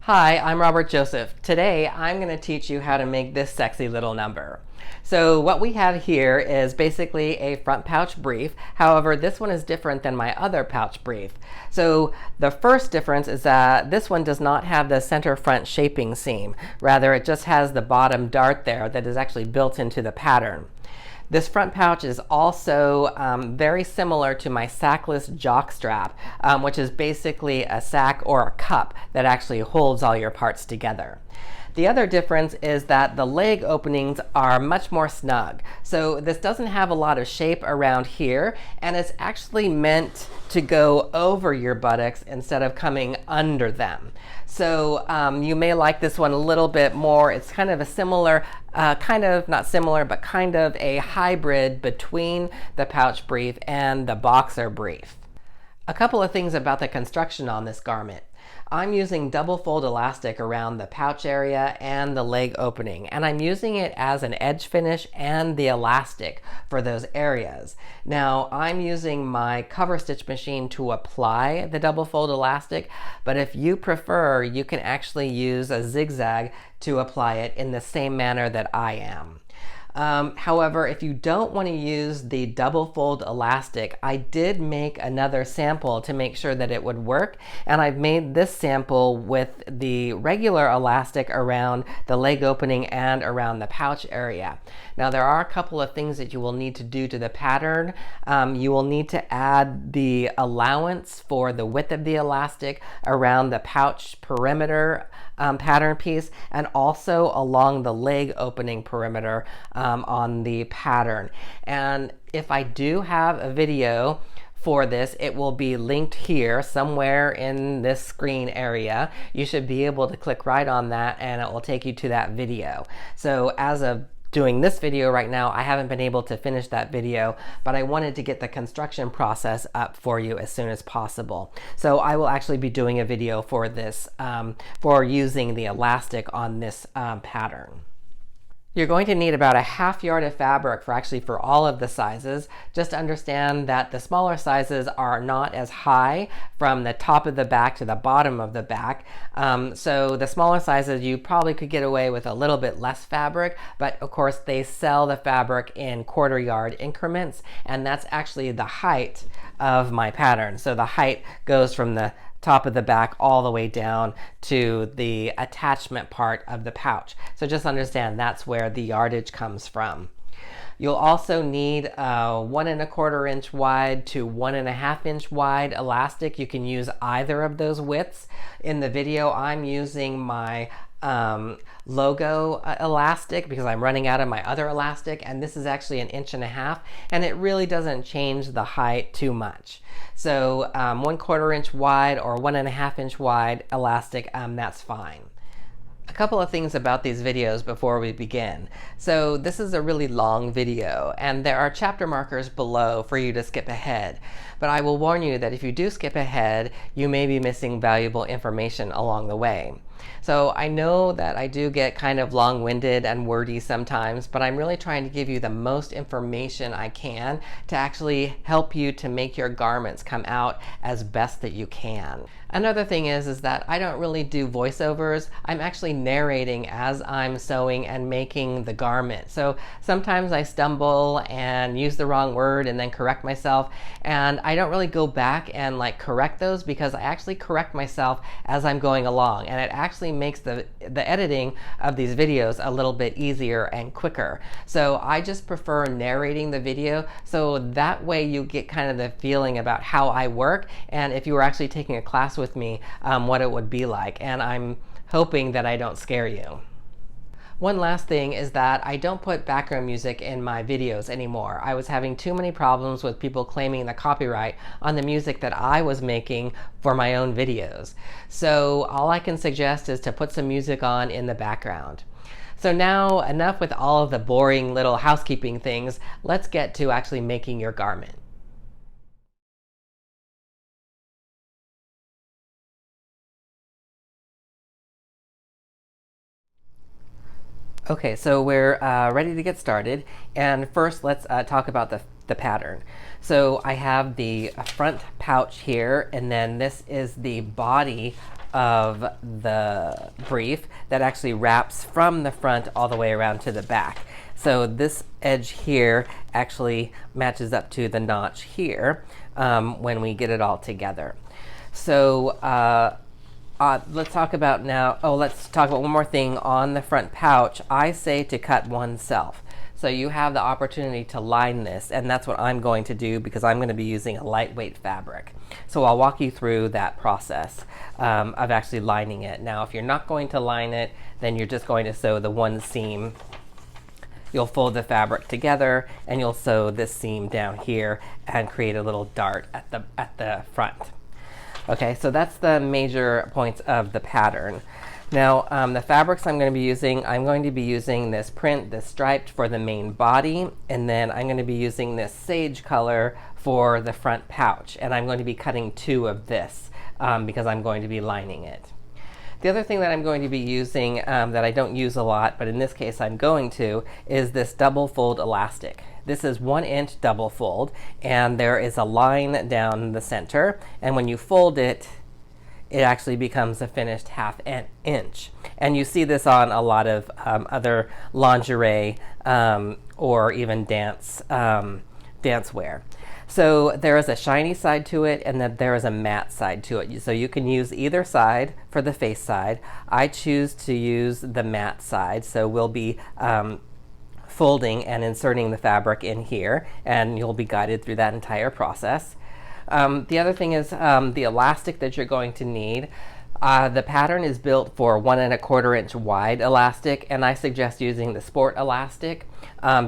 Hi, I'm Robert Joseph. Today I'm going to teach you how to make this sexy little number. So what we have here is basically a front pouch brief. However, this one is different than my other pouch brief. So the first difference is that this one does not have the center front shaping seam. Rather, it just has the bottom dart there that is actually built into the pattern. This front pouch is also very similar to my sackless jock strap, which is basically a sack or a cup that actually holds all your parts together. The other difference is that the leg openings are much more snug. So this doesn't have a lot of shape around here, and it's actually meant to go over your buttocks instead of coming under them. So you may like this one a little bit more. It's kind of a similar, not similar, but kind of a hybrid between the pouch brief and the boxer brief. A couple of things about the construction on this garment. I'm using double fold elastic around the pouch area and the leg opening, and I'm using it as an edge finish and the elastic for those areas. Now I'm using my cover stitch machine to apply the double fold elastic, but if you prefer, you can actually use a zigzag to apply it in the same manner that I am. However, if you don't want to use the double fold elastic, I did make another sample to make sure that it would work, and I've made this sample with the regular elastic around the leg opening and around the pouch area. Now there are a couple of things that you will need to do to the pattern. You will need to add the allowance for the width of the elastic around the pouch perimeter pattern piece, and also along the leg opening perimeter on the pattern. And if I do have a video for this, it will be linked here somewhere in this screen area. You should be able to click right on that and it will take you to that video. So as of doing this video right now, I haven't been able to finish that video, but I wanted to get the construction process up for you as soon as possible. So I will actually be doing a video for this, for using the elastic on this pattern. You're going to need about a ½ yard of fabric for all of the sizes. Just understand that the smaller sizes are not as high from the top of the back to the bottom of the back. So the smaller sizes, you probably could get away with a little bit less fabric, but of course they sell the fabric in quarter yard increments, and that's actually the height of my pattern. So the height goes from the top of the back all the way down to the attachment part of the pouch. So just understand that's where the yardage comes from. You'll also need a 1 1/4 inch wide to 1 1/2 inch wide elastic. You can use either of those widths. In the video, I'm using my logo elastic because I'm running out of my other elastic, and this is actually 1 1/2 inch, and it really doesn't change the height too much. So 1/4 inch wide or 1 1/2 inch wide elastic, that's fine. A couple of things about these videos before we begin. So this is a really long video, and there are chapter markers below for you to skip ahead. But I will warn you that if you do skip ahead, you may be missing valuable information along the way. So I know that I do get kind of long-winded and wordy sometimes, but I'm really trying to give you the most information I can to actually help you to make your garments come out as best that you can. Another thing is that I don't really do voiceovers. I'm actually narrating as I'm sewing and making the garment. So sometimes I stumble and use the wrong word and then correct myself, and I don't really go back and correct those because I actually correct myself as I'm going along, and it actually makes the editing of these videos a little bit easier and quicker. So I just prefer narrating the video, so that way you get kind of the feeling about how I work, and if you were actually taking a class with me, what it would be like. And I'm hoping that I don't scare you. One last thing is that I don't put background music in my videos anymore. I was having too many problems with people claiming the copyright on the music that I was making for my own videos. So all I can suggest is to put some music on in the background. So now, enough with all of the boring little housekeeping things. Let's get to actually making your garment. Okay, so we're ready to get started, and first let's talk about the pattern. So I have the front pouch here, and then this is the body of the brief that actually wraps from the front all the way around to the back. So this edge here actually matches up to the notch here when we get it all together. So let's talk about now, let's talk about one more thing on the front pouch. I say to cut oneself. So you have the opportunity to line this, and that's what I'm going to do because I'm going to be using a lightweight fabric. So I'll walk you through that process of actually lining it. Now, if you're not going to line it, then you're just going to sew the one seam. You'll fold the fabric together, and you'll sew this seam down here and create a little dart at the front. Okay, so that's the major points of the pattern. Now, the fabrics I'm going to be using this print, this striped for the main body, and then I'm going to be using this sage color for the front pouch. And I'm going to be cutting 2 of this because I'm going to be lining it. The other thing that I'm going to be using that I don't use a lot, but in this case I'm going to, is this double fold elastic. This is 1-inch double fold, and there is a line down the center, and when you fold it, it actually becomes a finished 1/2 inch. And you see this on a lot of other lingerie or even dance wear. So there is a shiny side to it, and then there is a matte side to it. So you can use either side for the face side. I choose to use the matte side, so we'll be folding and inserting the fabric in here, and you'll be guided through that entire process. The other thing is the elastic that you're going to need. The pattern is built for 1 1/4 inch wide elastic, and I suggest using the sport elastic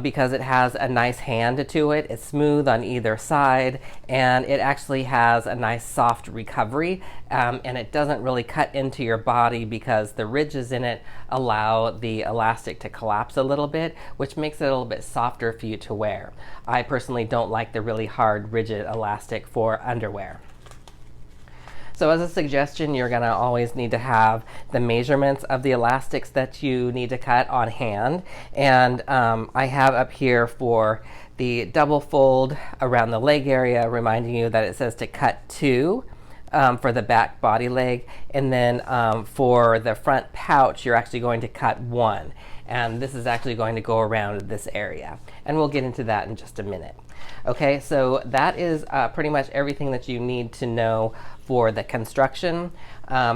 because it has a nice hand to it. It's smooth on either side, and it actually has a nice soft recovery, and it doesn't really cut into your body because the ridges in it allow the elastic to collapse a little bit, which makes it a little bit softer for you to wear. I personally don't like the really hard, rigid elastic for underwear. So as a suggestion, you're going to always need to have the measurements of the elastics that you need to cut on hand. And I have up here for the double fold around the leg area, reminding you that it says to cut 2 for the back body leg. And then for the front pouch, you're actually going to cut 1. And this is actually going to go around this area. And we'll get into that in just a minute. Okay, so that is pretty much everything that you need to know for the construction.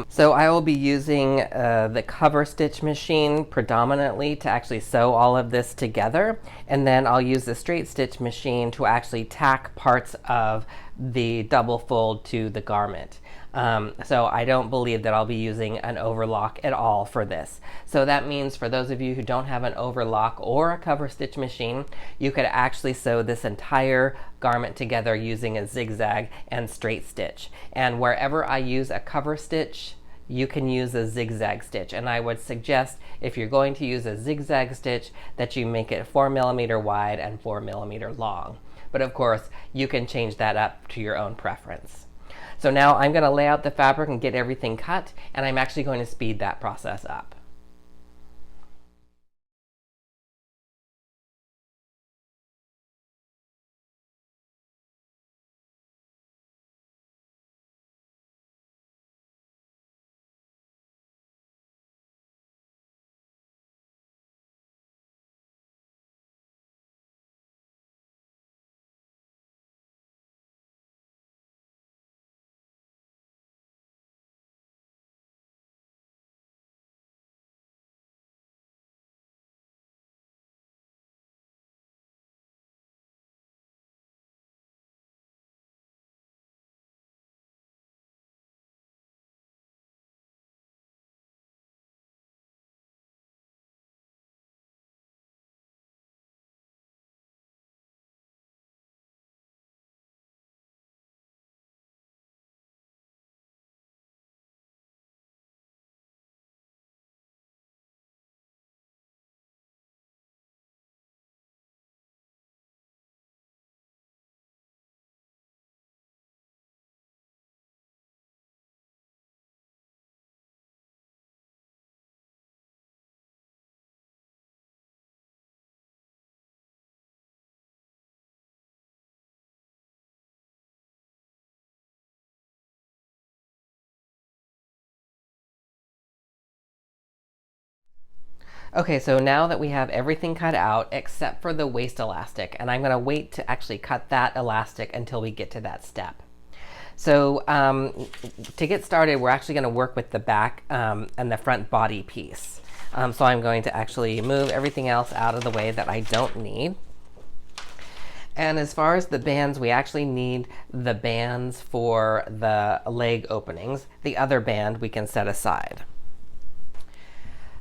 So I will be using the cover stitch machine predominantly to actually sew all of this together, and then I'll use the straight stitch machine to actually tack parts of the double fold to the garment. So I don't believe that I'll be using an overlock at all for this. So that means for those of you who don't have an overlock or a cover stitch machine, you could actually sew this entire garment together using a zigzag and straight stitch. And wherever I use a cover stitch, you can use a zigzag stitch. And I would suggest if you're going to use a zigzag stitch that you make it 4mm wide and 4mm long. But of course, you can change that up to your own preference. So now I'm going to lay out the fabric and get everything cut, and I'm actually going to speed that process up. Okay, so now that we have everything cut out except for the waist elastic, and I'm going to wait to actually cut that elastic until we get to that step. So to get started, we're actually going to work with the back and the front body piece. So I'm going to actually move everything else out of the way that I don't need. And as far as the bands, we actually need the bands for the leg openings. The other band we can set aside.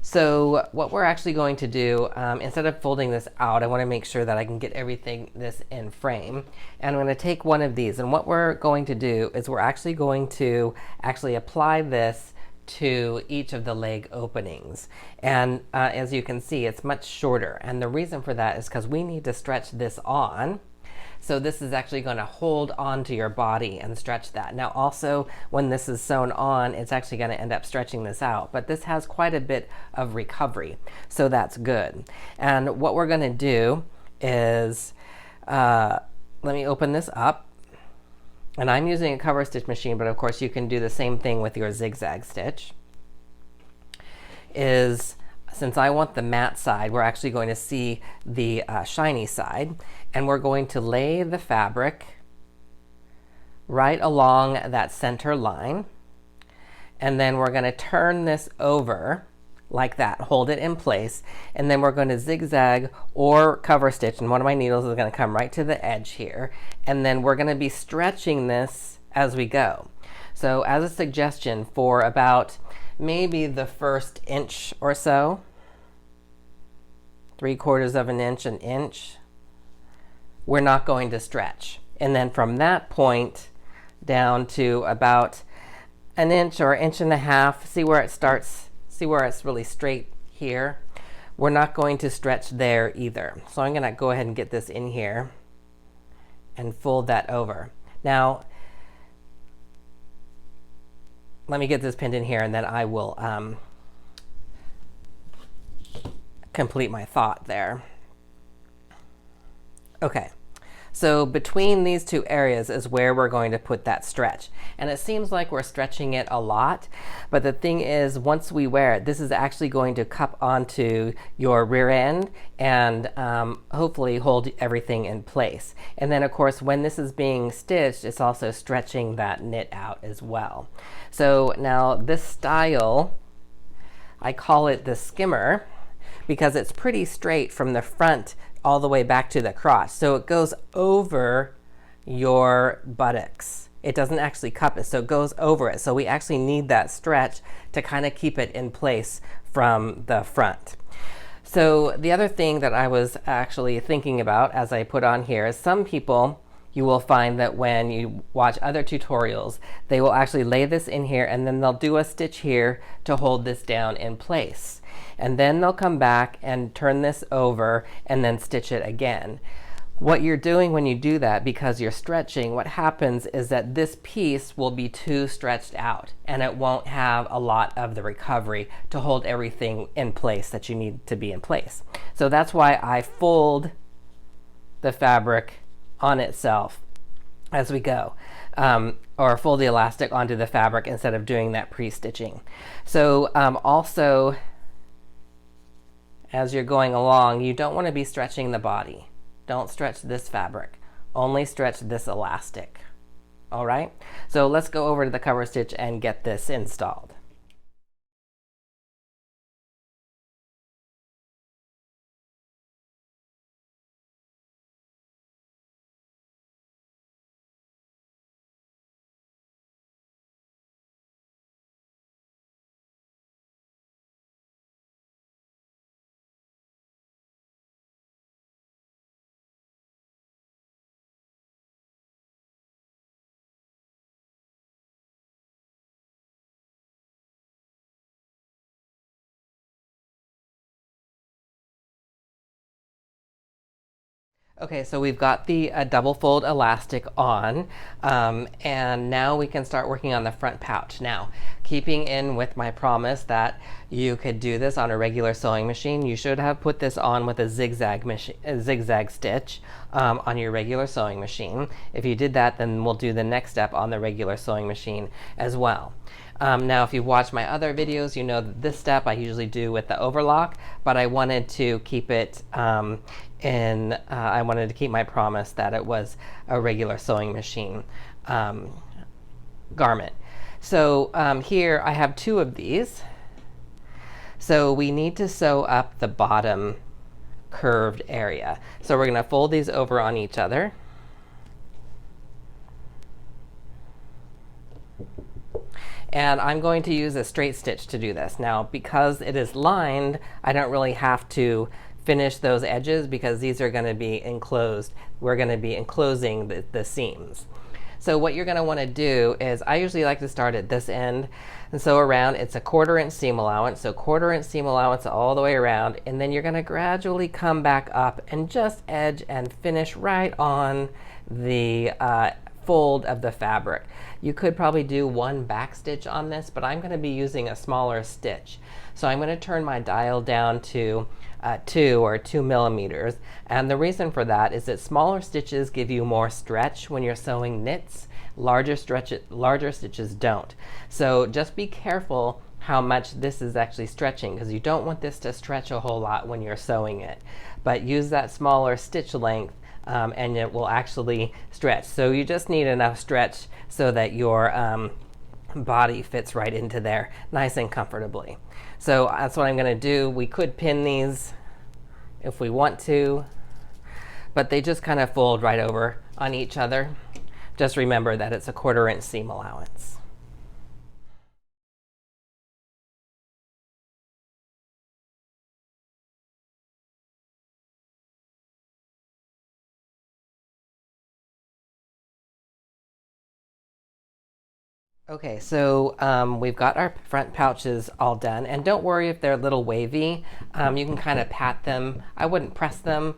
So what we're actually going to do, instead of folding this out, I want to make sure that I can get this in frame. And I'm going to take one of these. And what we're going to do is we're actually going to apply this to each of the leg openings. And as you can see, it's much shorter. And the reason for that is because we need to stretch this on. So this is actually going to hold onto your body and stretch that. Now also, when this is sewn on, it's actually going to end up stretching this out. But this has quite a bit of recovery, so that's good. And what we're going to do is, let me open this up. And I'm using a cover stitch machine, but of course you can do the same thing with your zigzag stitch. Since I want the matte side, we're actually going to see the shiny side, and we're going to lay the fabric right along that center line, and then we're going to turn this over like that, hold it in place, and then we're going to zigzag or cover stitch, and one of my needles is going to come right to the edge here, and then we're going to be stretching this as we go. So as a suggestion, for about maybe the first inch or so, 3/4 of an inch, we're not going to stretch. And then from that point down to about an inch or inch and a half, see where it starts, see where it's really straight here? We're not going to stretch there either. So I'm going to go ahead and get this in here and fold that over. Now, let me get this pinned in here, and then I will complete my thought there. Okay, so between these two areas is where we're going to put that stretch. And it seems like we're stretching it a lot, but the thing is, once we wear it, this is actually going to cup onto your rear end and hopefully hold everything in place. And then of course, when this is being stitched, it's also stretching that knit out as well. So now this style, I call it the skimmer, because it's pretty straight from the front all the way back to the crotch. So it goes over your buttocks. It doesn't actually cup it, so it goes over it. So we actually need that stretch to kind of keep it in place from the front. So the other thing that I was actually thinking about as I put on here is some people, you will find that when you watch other tutorials, they will actually lay this in here and then they'll do a stitch here to hold this down in place. And then they'll come back and turn this over and then stitch it again. What you're doing when you do that, because you're stretching, what happens is that this piece will be too stretched out and it won't have a lot of the recovery to hold everything in place that you need to be in place. So that's why I fold the fabric on itself as we go, or fold the elastic onto the fabric instead of doing that pre-stitching. So also, as you're going along, you don't want to be stretching the body. Don't stretch this fabric. Only stretch this elastic. All right? So let's go over to the cover stitch and get this installed. Okay, so we've got the double fold elastic on, and now we can start working on the front pouch. Now, keeping in with my promise that you could do this on a regular sewing machine, you should have put this on with a zigzag stitch on your regular sewing machine. If you did that, then we'll do the next step on the regular sewing machine as well. Now, if you've watched my other videos, you know that this step I usually do with the overlock, but I wanted to keep it I wanted to keep my promise that it was a regular sewing machine garment. So here I have 2 of these. So we need to sew up the bottom curved area. So we're going to fold these over on each other. And I'm going to use a straight stitch to do this. Now, because it is lined, I don't really have to finish those edges because these are going to be enclosed. We're going to be enclosing the seams. So what you're going to want to do is, I usually like to start at this end and sew around. It's a 1/4 inch seam allowance, so 1/4 inch seam allowance all the way around, and then you're going to gradually come back up and just edge and finish right on the fold of the fabric. You could probably do 1 back stitch on this, but I'm going to be using a smaller stitch. So I'm going to turn my dial down to 2 millimeters. And the reason for that is that smaller stitches give you more stretch when you're sewing knits. Larger stitches don't. So just be careful how much this is actually stretching, because you don't want this to stretch a whole lot when you're sewing it. But use that smaller stitch length and it will actually stretch. So you just need enough stretch so that your body fits right into there nice and comfortably. So that's what I'm going to do. We could pin these if we want to, but they just kind of fold right over on each other. Just remember that it's a 1/4 inch seam allowance. Okay, so we've got our front pouches all done, and don't worry if they're a little wavy. You can kind of pat them. I wouldn't press them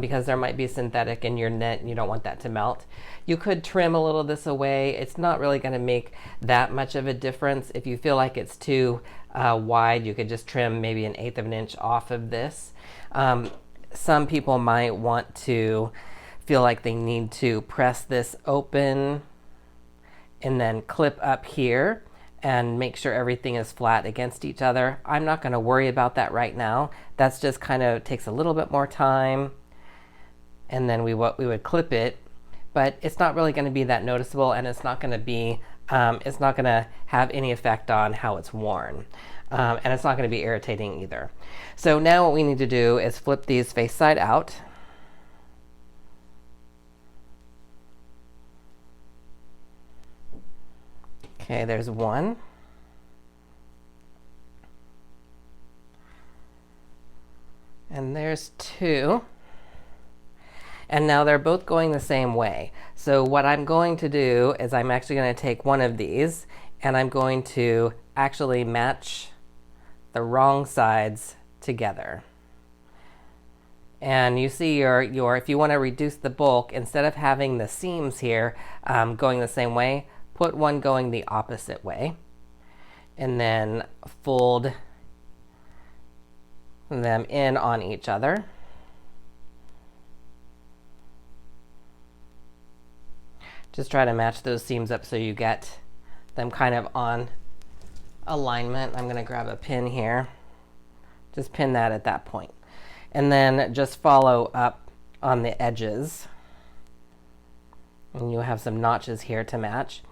because there might be synthetic in your knit and you don't want that to melt. You could trim a little this away. It's not really going to make that much of a difference. If you feel like it's too wide, you could just trim maybe 1/8 of an inch off of this. Some people might want to feel like they need to press this open and then clip up here and make sure everything is flat against each other. I'm not going to worry about that right now. That's just kind of takes a little bit more time, and then we would clip it, but it's not really going to be that noticeable, and it's not going to be it's not going to have any effect on how it's worn, and it's not going to be irritating either. So now what we need to do is flip these face side out. Okay, there's one. And there's 2. And now they're both going the same way. So what I'm going to do is I'm actually going to take one of these and I'm going to actually match the wrong sides together. And you see your if you want to reduce the bulk, instead of having the seams here going the same way, put one going the opposite way, and then fold them in on each other. Just try to match those seams up so you get them kind of on alignment. I'm going to grab a pin here. Just pin that at that point. And then just follow up on the edges. And you have some notches here to match.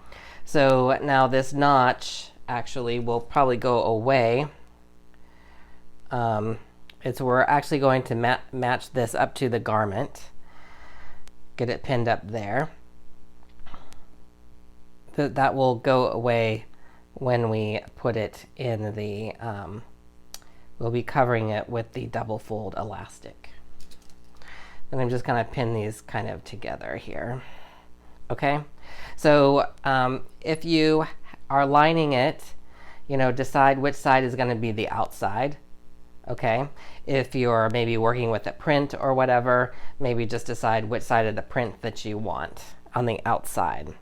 So now this notch actually will probably go away. We're actually going to match this up to the garment. Get it pinned up there. That will go away when we put it in the, we'll be covering it with the double fold elastic. And I'm just going to pin these kind of together here. Okay, so if you are lining it, decide which side is going to be the outside. Okay, if you're maybe working with a print or whatever, maybe just decide which side of the print that you want on the outside.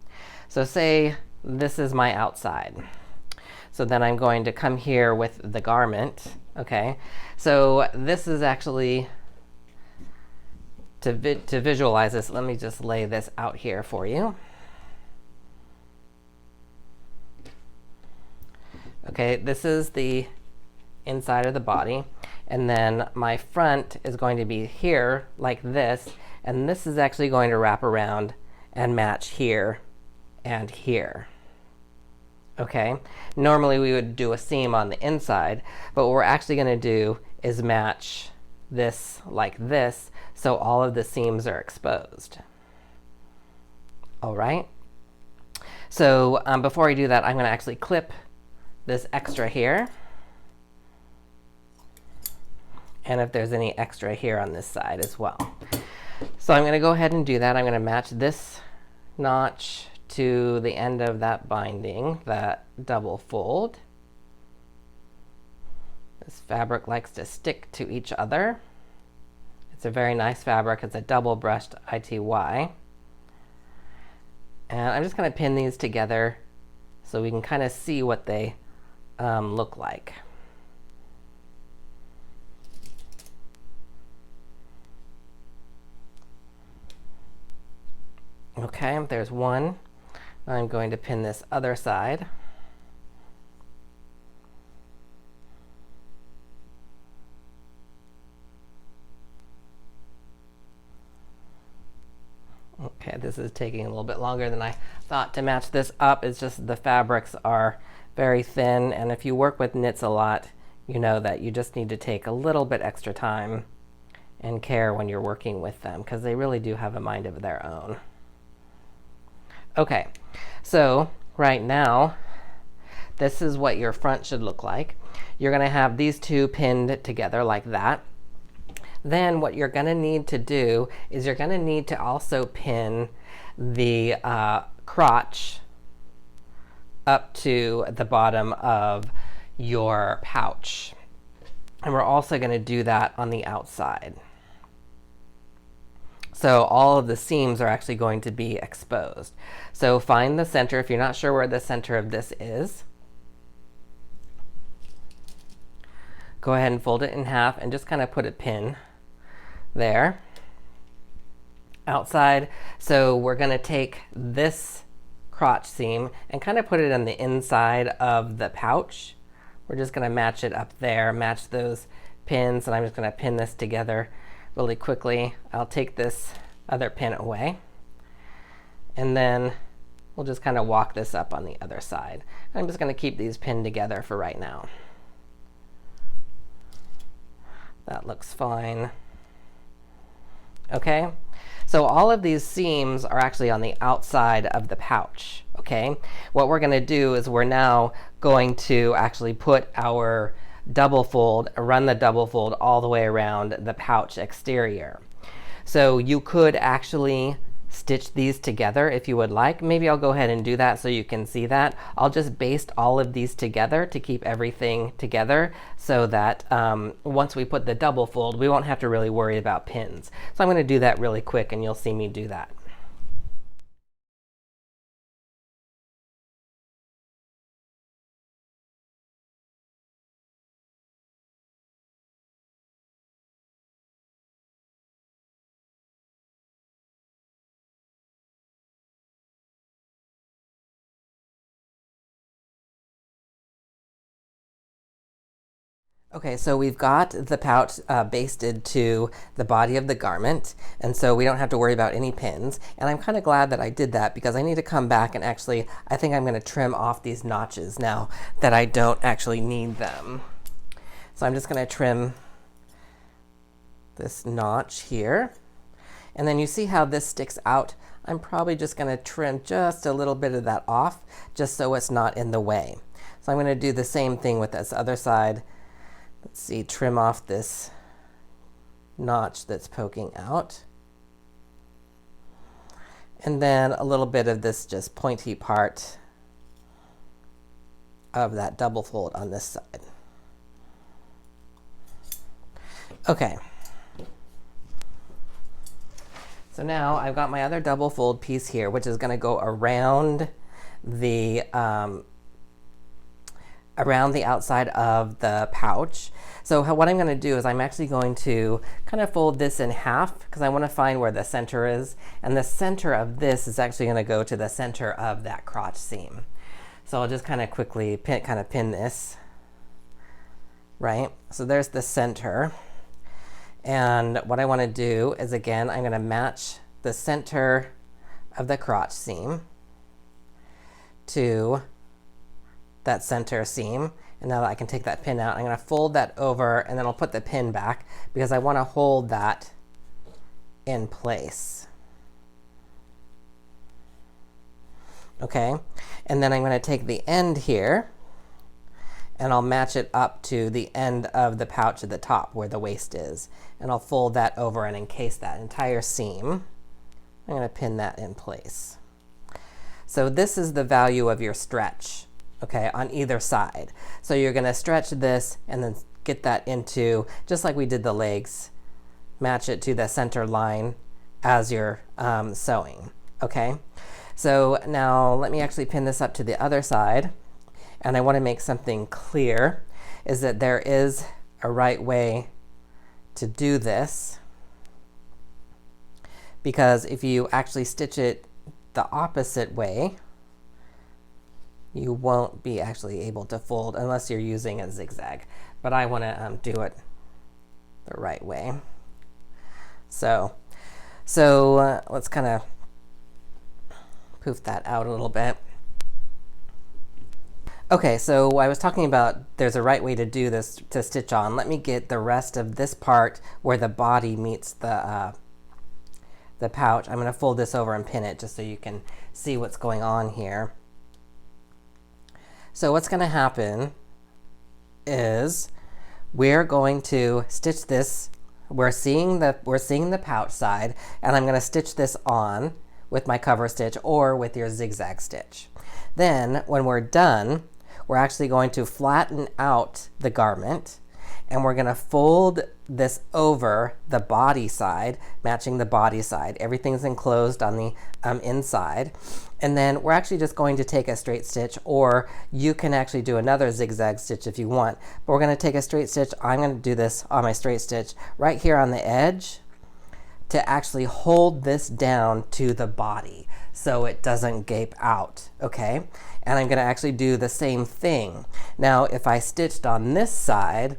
So say this is my outside. So then I'm going to come here with the garment. Okay, so this is actually, to visualize this, let me just lay this out here for you. Okay, this is the inside of the body, and then my front is going to be here like this, and this is actually going to wrap around and match here and here. Okay, normally we would do a seam on the inside, but what we're actually going to do is match this like this, so all of the seams are exposed. All right, so before I do that, I'm going to actually clip this extra here, and if there's any extra here on this side as well. So I'm going to go ahead and do that. I'm going to match this notch to the end of that binding, that double fold. This fabric likes to stick to each other. It's a very nice fabric. It's a double brushed ITY. And I'm just going to pin these together so we can kind of see what they look like. Okay, there's one. I'm going to pin this other side. Okay, this is taking a little bit longer than I thought to match this up. It's just the fabrics are very thin, and if you work with knits a lot, you know that you just need to take a little bit extra time and care when you're working with them, because they really do have a mind of their own. Okay, so right now, this is what your front should look like. You're going to have these two pinned together like that. Then what you're going to need to do is you're going to need to also pin the crotch up to the bottom of your pouch. And we're also going to do that on the outside. So all of the seams are actually going to be exposed. So find the center. If you're not sure where the center of this is, go ahead and fold it in half and just kind of put a pin there. Outside, so we're going to take this crotch seam and kind of put it on the inside of the pouch. We're just going to match it up there, match those pins, and I'm just going to pin this together really quickly. I'll take this other pin away, and then we'll just kind of walk this up on the other side. I'm just going to keep these pinned together for right now. That looks fine. Okay, so all of these seams are actually on the outside of the pouch. Okay, what we're going to do is we're now going to actually put our double fold, run the double fold all the way around the pouch exterior. So you could actually stitch these together if you would like. Maybe I'll go ahead and do that so you can see that. I'll just baste all of these together to keep everything together so that once we put the double fold, we won't have to really worry about pins. So I'm going to do that really quick and you'll see me do that. Okay, so we've got the pouch basted to the body of the garment, and so we don't have to worry about any pins. And I'm kind of glad that I did that because I need to come back and actually, I think I'm going to trim off these notches now that I don't actually need them. So I'm just going to trim this notch here. And then you see how this sticks out? I'm probably just going to trim just a little bit of that off just so it's not in the way. So I'm going to do the same thing with this other side. Let's see, trim off this notch that's poking out. And then a little bit of this just pointy part of that double fold on this side. Okay. So now I've got my other double fold piece here, which is going to go around the around the outside of the pouch. So what I'm going to do is I'm actually going to kind of fold this in half because I want to find where the center is. And the center of this is actually going to go to the center of that crotch seam. So I'll just kind of quickly pin this, right? So there's the center. And what I want to do is, again, I'm going to match the center of the crotch seam to that center seam. And now that I can take that pin out, I'm going to fold that over and then I'll put the pin back because I want to hold that in place. Okay, and then I'm going to take the end here and I'll match it up to the end of the pouch at the top where the waist is. And I'll fold that over and encase that entire seam. I'm going to pin that in place. So this is the value of your stretch, okay, on either side. So you're going to stretch this and then get that into, just like we did the legs, match it to the center line as you're sewing, okay? So now let me actually pin this up to the other side. And I want to make something clear, is that there is a right way to do this. Because if you actually stitch it the opposite way, you won't be actually able to fold unless you're using a zigzag. But I want to do it the right way. So let's kind of poof that out a little bit. Okay, so I was talking about there's a right way to do this to stitch on. Let me get the rest of this part where the body meets the pouch. I'm going to fold this over and pin it just so you can see what's going on here. So what's going to happen is we're going to stitch this. We're seeing the pouch side, and I'm going to stitch this on with my cover stitch or with your zigzag stitch. Then when we're done, we're actually going to flatten out the garment and we're going to fold this over the body side, matching the body side. Everything's enclosed on the inside. And then we're actually just going to take a straight stitch, or you can actually do another zigzag stitch if you want. But we're going to take a straight stitch. I'm going to do this on my straight stitch right here on the edge to actually hold this down to the body so it doesn't gape out, okay? And I'm going to actually do the same thing. Now, if I stitched on this side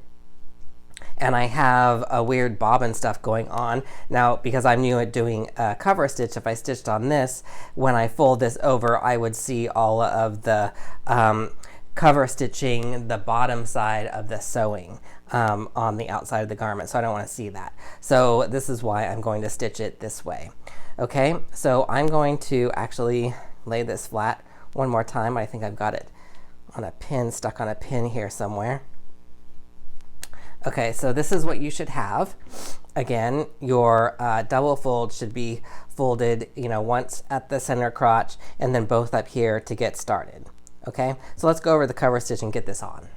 and I have a weird bobbin stuff going on, now because I'm new at doing a cover stitch, if I stitched on this, when I fold this over, I would see all of the cover stitching the bottom side of the sewing on the outside of the garment, so I don't want to see that. So this is why I'm going to stitch it this way. Okay, so I'm going to actually lay this flat one more time. I think I've got it on a pin, stuck on a pin here somewhere. Okay, so this is what you should have. Again, your double fold should be folded, once at the center crotch and then both up here to get started. Okay, so let's go over the cover stitch and get this on.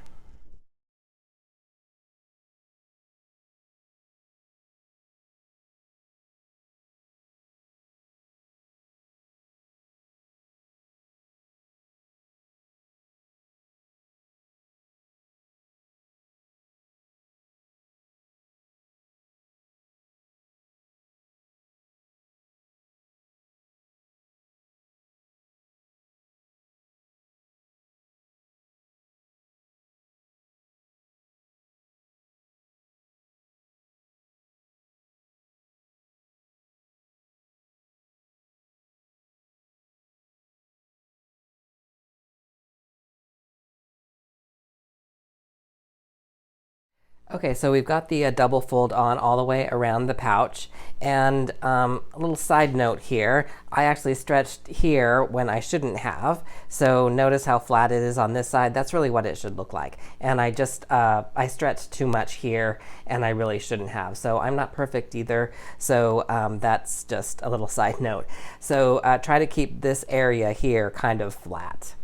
Okay, so we've got the double fold on all the way around the pouch. And a little side note here, I actually stretched here when I shouldn't have. So notice how flat it is on this side. That's really what it should look like. And I just, I stretched too much here and I really shouldn't have. So I'm not perfect either. So that's just a little side note. So try to keep this area here kind of flat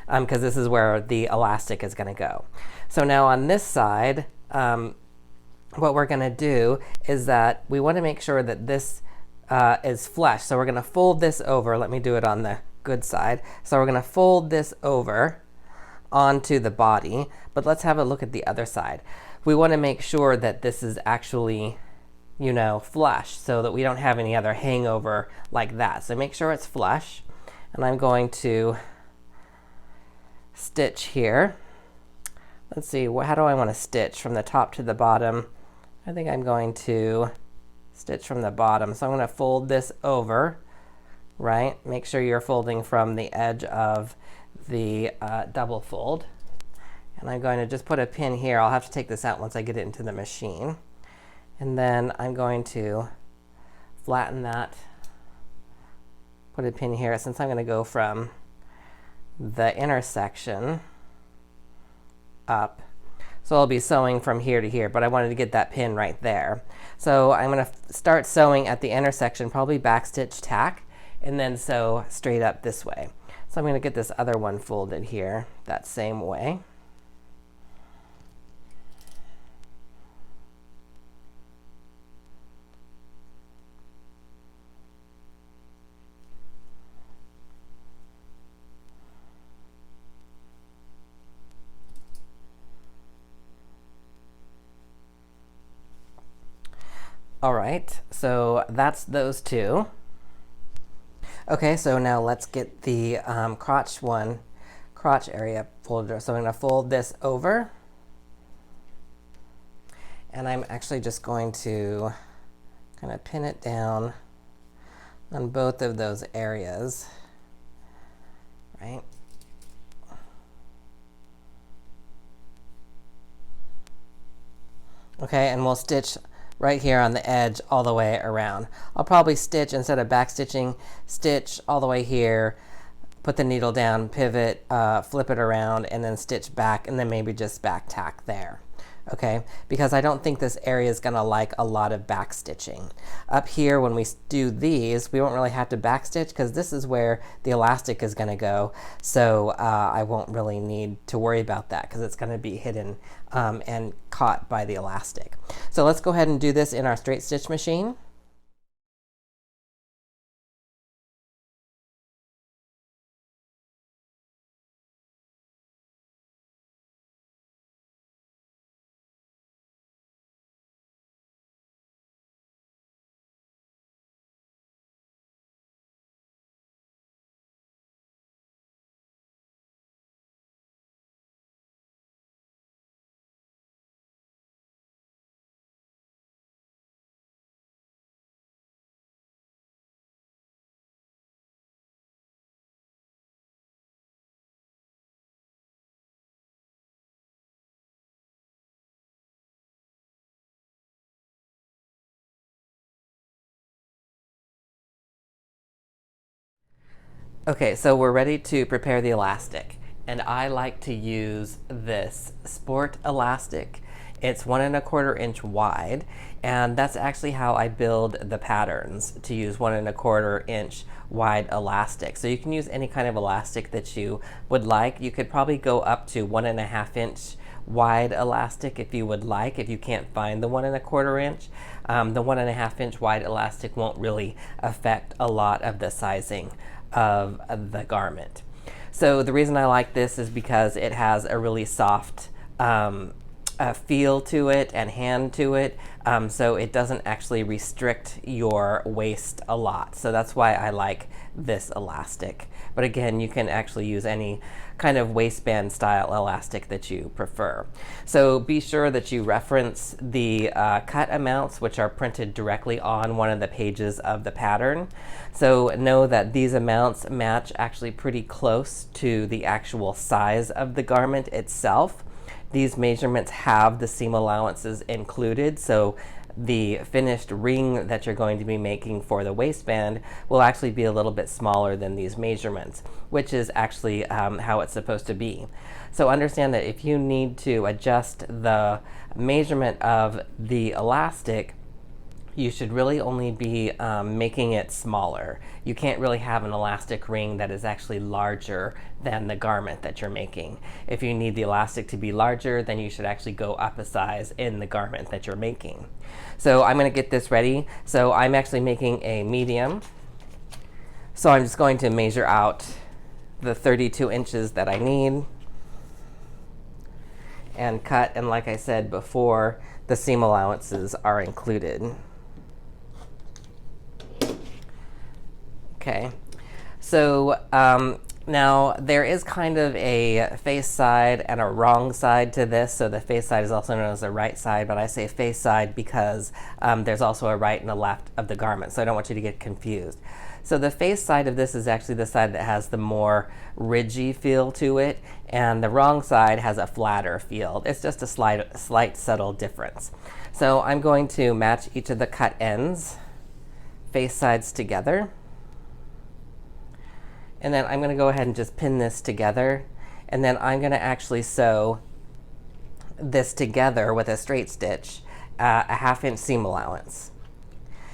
because this is where the elastic is going to go. So now on this side, what we're going to do is that we want to make sure that this is flush. So we're going to fold this over. Let me do it on the good side. So we're going to fold this over onto the body, but let's have a look at the other side. We want to make sure that this is actually, you know, flush so that we don't have any other hangover like that. So make sure it's flush. And I'm going to stitch here. Let's see, how do I want to stitch from the top to the bottom? I think I'm going to stitch from the bottom. So I'm going to fold this over, right? Make sure you're folding from the edge of the double fold. And I'm going to just put a pin here. I'll have to take this out once I get it into the machine. And then I'm going to flatten that, put a pin here, since I'm going to go from the intersection up. So I'll be sewing from here to here, but I wanted to get that pin right there. So I'm going to start sewing at the intersection, probably backstitch tack, and then sew straight up this way. So I'm going to get this other one folded here that same way. All right, so that's those two. Okay, so now let's get the crotch area folded. So I'm going to fold this over. And I'm actually just going to kind of pin it down on both of those areas, right? Okay, and we'll stitch right here on the edge all the way around. I'll probably stitch, instead of back stitching, stitch all the way here, put the needle down, pivot, flip it around, and then stitch back, and then maybe just back tack there. Okay, because I don't think this area is going to like a lot of back stitching. Up here, when we do these, we won't really have to back stitch because this is where the elastic is going to go. So I won't really need to worry about that because it's going to be hidden and caught by the elastic. So let's go ahead and do this in our straight stitch machine. Okay, so we're ready to prepare the elastic. And I like to use this sport elastic. It's 1 1/4 inch wide, and that's actually how I build the patterns, to use 1 1/4 inch wide elastic. So you can use any kind of elastic that you would like. You could probably go up to 1 1/2 inch wide elastic if you would like, if you can't find the 1 1/4 inch. The 1 1/2 inch wide elastic won't really affect a lot of the sizing of the garment. So the reason I like this is because it has a really soft feel to it and hand to it, so it doesn't actually restrict your waist a lot. So that's why I like this elastic. But again, you can actually use any kind of waistband style elastic that you prefer. So be sure that you reference the cut amounts, which are printed directly on one of the pages of the pattern. So know that these amounts match actually pretty close to the actual size of the garment itself. These measurements have the seam allowances included, so the finished ring that you're going to be making for the waistband will actually be a little bit smaller than these measurements, which is actually how it's supposed to be. So understand that if you need to adjust the measurement of the elastic, you should really only be making it smaller. You can't really have an elastic ring that is actually larger than the garment that you're making. If you need the elastic to be larger, then you should actually go up a size in the garment that you're making. So I'm going to get this ready. So I'm actually making a medium. So I'm just going to measure out the 32 inches that I need. and cut, and like I said before, the seam allowances are included. Okay, so now there is kind of a face side and a wrong side to this. So the face side is also known as the right side, but I say face side because there's also a right and a left of the garment, so I don't want you to get confused. So the face side of this is actually the side that has the more ridgy feel to it, and the wrong side has a flatter feel. It's just a slight subtle difference. So I'm going to match each of the cut ends, face sides together. And then I'm going to go ahead and just pin this together. And then I'm going to actually sew this together with a straight stitch, a 1/2 inch seam allowance.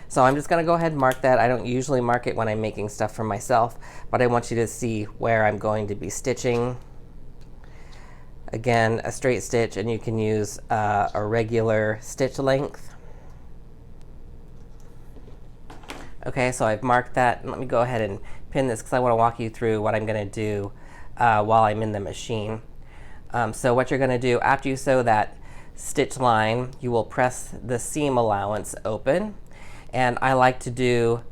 So I'm just going to go ahead and mark that. I don't usually mark it when I'm making stuff for myself, but I want you to see where I'm going to be stitching. Again, a straight stitch, and you can use a regular stitch length. Okay, so I've marked that. Let me go ahead and pin this because I want to walk you through what I'm going to do while I'm in the machine. So what you're going to do after you sew that stitch line, you will press the seam allowance open. And I like to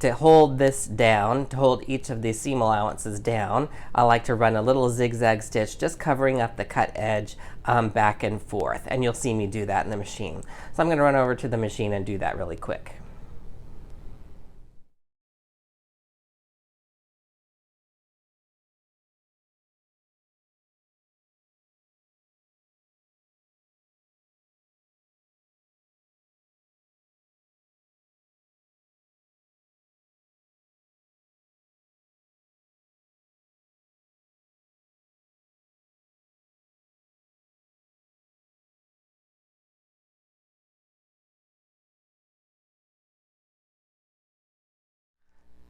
hold this down, to hold each of these seam allowances down, I like to run a little zigzag stitch, just covering up the cut edge back and forth. And you'll see me do that in the machine. So I'm going to run over to the machine and do that really quick.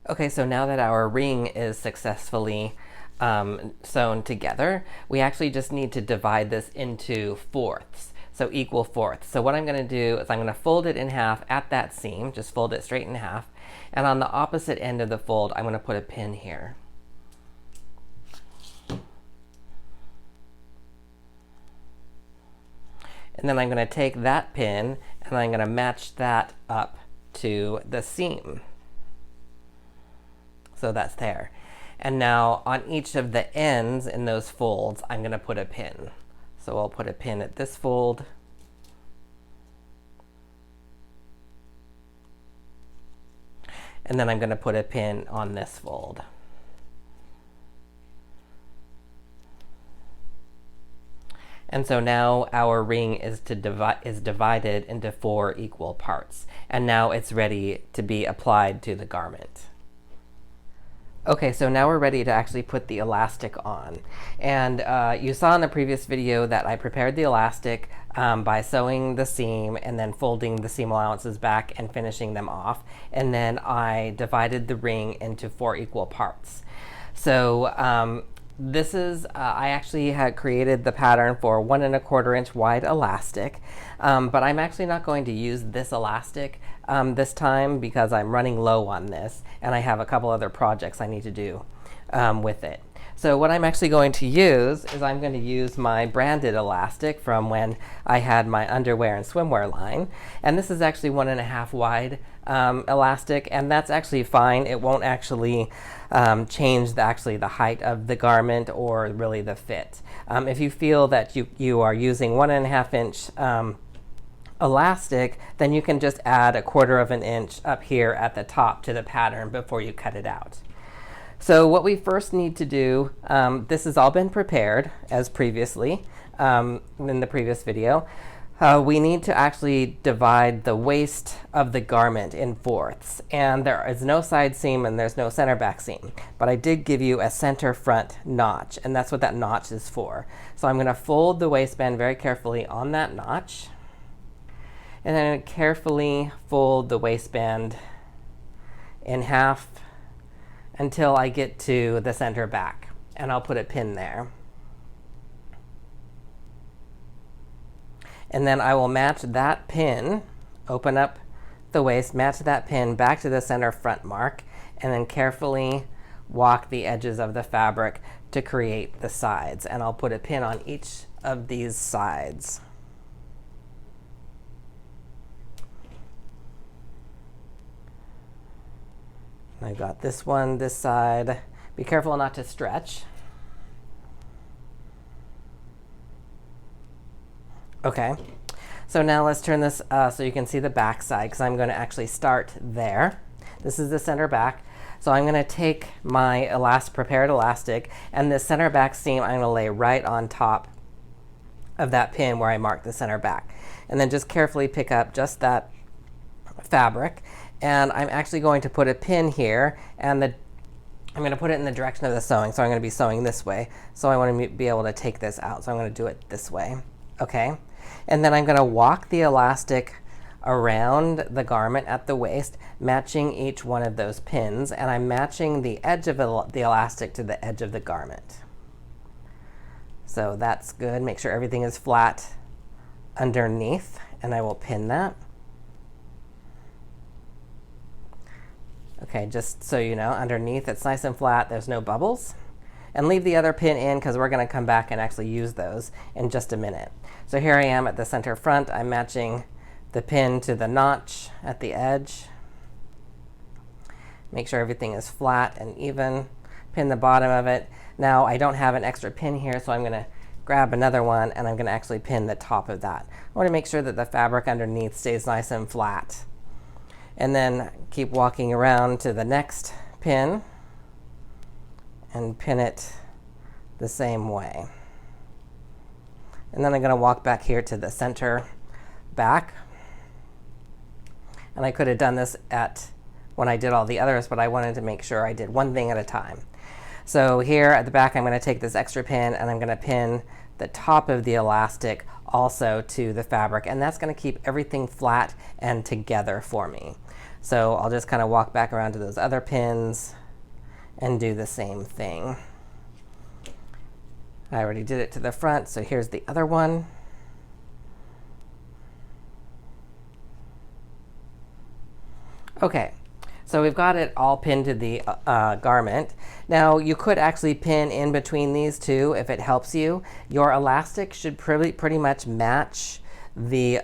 Okay, so now that our ring is successfully sewn together, we actually just need to divide this into fourths, so equal fourths. So what I'm going to do is I'm going to fold it in half at that seam, just fold it straight in half, and on the opposite end of the fold, I'm going to put a pin here. And then I'm going to take that pin and I'm going to match that up to the seam. So that's there. And now on each of the ends in those folds, I'm going to put a pin. So I'll put a pin at this fold. And then I'm going to put a pin on this fold. And so now our ring is divided into 4 equal parts. And now it's ready to be applied to the garment. Okay, so now we're ready to actually put the elastic on. And you saw in the previous video that I prepared the elastic by sewing the seam and then folding the seam allowances back and finishing them off. And then I divided the ring into 4 equal parts. So this is, I actually had created the pattern for 1 1/4 inch wide elastic, but I'm actually not going to use this elastic this time because I'm running low on this and I have a couple other projects I need to do with it. So what I'm actually going to use is I'm going to use my branded elastic from when I had my underwear and swimwear line. And this is actually 1 1/2 wide elastic, and that's actually fine. It won't actually change the height of the garment or really the fit. If you feel that you are using 1 1/2 inch elastic, then you can just add 1/4 inch up here at the top to the pattern before you cut it out. So what we first need to do, this has all been prepared as previously in the previous video. We need to actually divide the waist of the garment in fourths. And there is no side seam and there's no center back seam. But I did give you a center front notch, and that's what that notch is for. So I'm going to fold the waistband very carefully on that notch. And then carefully fold the waistband in half until I get to the center back, and I'll put a pin there. And then I will match that pin, open up the waist, match that pin back to the center front mark, and then carefully walk the edges of the fabric to create the sides, and I'll put a pin on each of these sides. I've got this one, this side. Be careful not to stretch. Okay, so now let's turn this so you can see the back side, because I'm going to actually start there. This is the center back. So I'm going to take my prepared elastic, and this center back seam I'm going to lay right on top of that pin where I marked the center back. And then just carefully pick up just that fabric. And I'm actually going to put a pin here, and I'm going to put it in the direction of the sewing. So I'm going to be sewing this way. So I want to be able to take this out. So I'm going to do it this way. Okay. And then I'm going to walk the elastic around the garment at the waist, matching each one of those pins. And I'm matching the edge of the elastic to the edge of the garment. So that's good. Make sure everything is flat underneath, and I will pin that. Okay, just so you know, underneath it's nice and flat, there's no bubbles. And leave the other pin in, because we're going to come back and actually use those in just a minute. So here I am at the center front. I'm matching the pin to the notch at the edge. Make sure everything is flat and even. Pin the bottom of it. Now I don't have an extra pin here, so I'm going to grab another one, and I'm going to actually pin the top of that. I want to make sure that the fabric underneath stays nice and flat. And then keep walking around to the next pin and pin it the same way. And then I'm going to walk back here to the center back. And I could have done this when I did all the others, but I wanted to make sure I did one thing at a time. So here at the back, I'm going to take this extra pin, and I'm going to pin the top of the elastic also to the fabric. And that's going to keep everything flat and together for me. So I'll just kind of walk back around to those other pins and do the same thing. I already did it to the front, so here's the other one. Okay, so we've got it all pinned to the garment. Now you could actually pin in between these two if it helps you. Your elastic should pretty much match the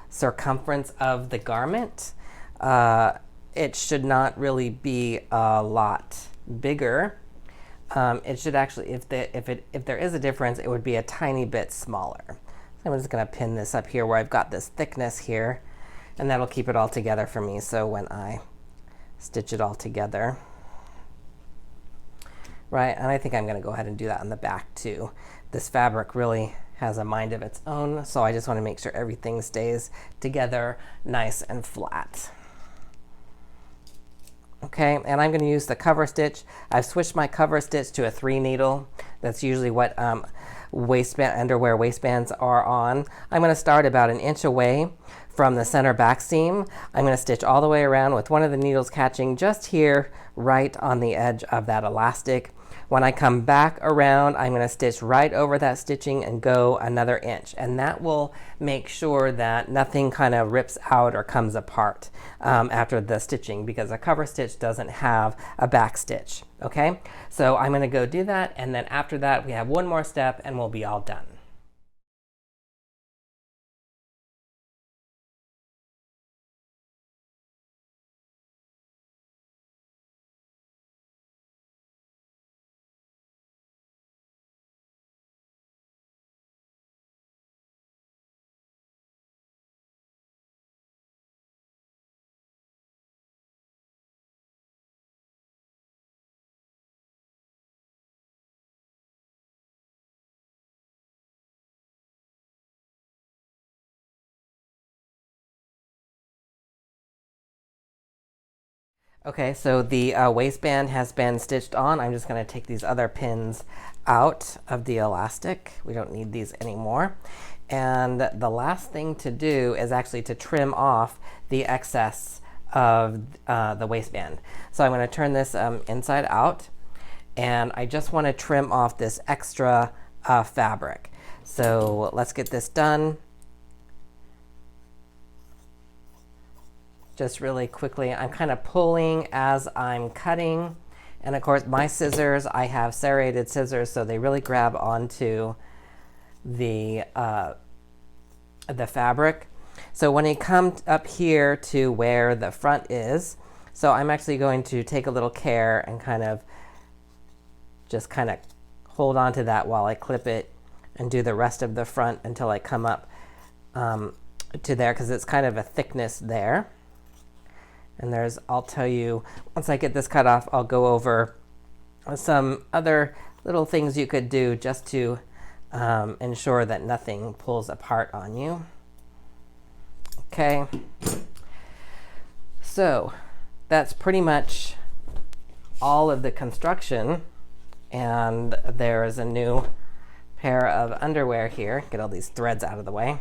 circumference of the garment. It should not really be a lot bigger. It should actually, if there is a difference, it would be a tiny bit smaller. So I'm just going to pin this up here where I've got this thickness here, and that'll keep it all together for me. So when I stitch it all together, right, and I think I'm going to go ahead and do that on the back too. This fabric really has a mind of its own, so I just want to make sure everything stays together nice and flat. Okay, and I'm going to use the cover stitch. I've switched my cover stitch to a 3 needle. That's usually what underwear waistbands are on. I'm going to start about 1 inch away from the center back seam. I'm going to stitch all the way around with one of the needles catching just here, right on the edge of that elastic. When I come back around, I'm going to stitch right over that stitching and go another inch. And that will make sure that nothing kind of rips out or comes apart after the stitching, because a cover stitch doesn't have a back stitch. Okay, so I'm going to go do that. And then after that, we have one more step and we'll be all done. Okay, so the waistband has been stitched on. I'm just going to take these other pins out of the elastic. We don't need these anymore. And the last thing to do is actually to trim off the excess of the waistband. So I'm going to turn this inside out, and I just want to trim off this extra fabric. So let's get this done. Just really quickly, I'm kind of pulling as I'm cutting, And of course, my scissors, I have serrated scissors, so they really grab onto the fabric. So when you come up here to where the front is, so I'm actually going to take a little care and just hold on to that while I clip it and do the rest of the front until I come up to there, because it's kind of a thickness there. And I'll tell you, once I get this cut off, I'll go over some other little things you could do just to ensure that nothing pulls apart on you. Okay, so that's pretty much all of the construction. And there is a new pair of underwear here. Get all these threads out of the way.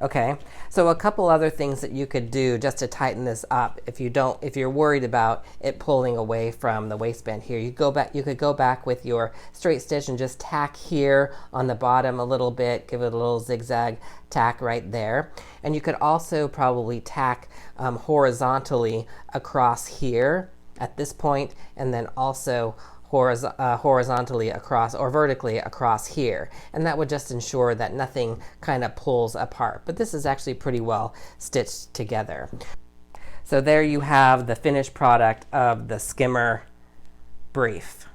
Okay, so a couple other things that you could do just to tighten this up if you're worried about it pulling away from the waistband here. You could go back with your straight stitch and just tack here on the bottom a little bit, give it a little zigzag tack right there. And you could also probably tack horizontally across here at this point, and then also horizontally across or vertically across here, and that would just ensure that nothing kind of pulls apart. But this is actually pretty well stitched together. So there you have the finished product of the Skimmer brief.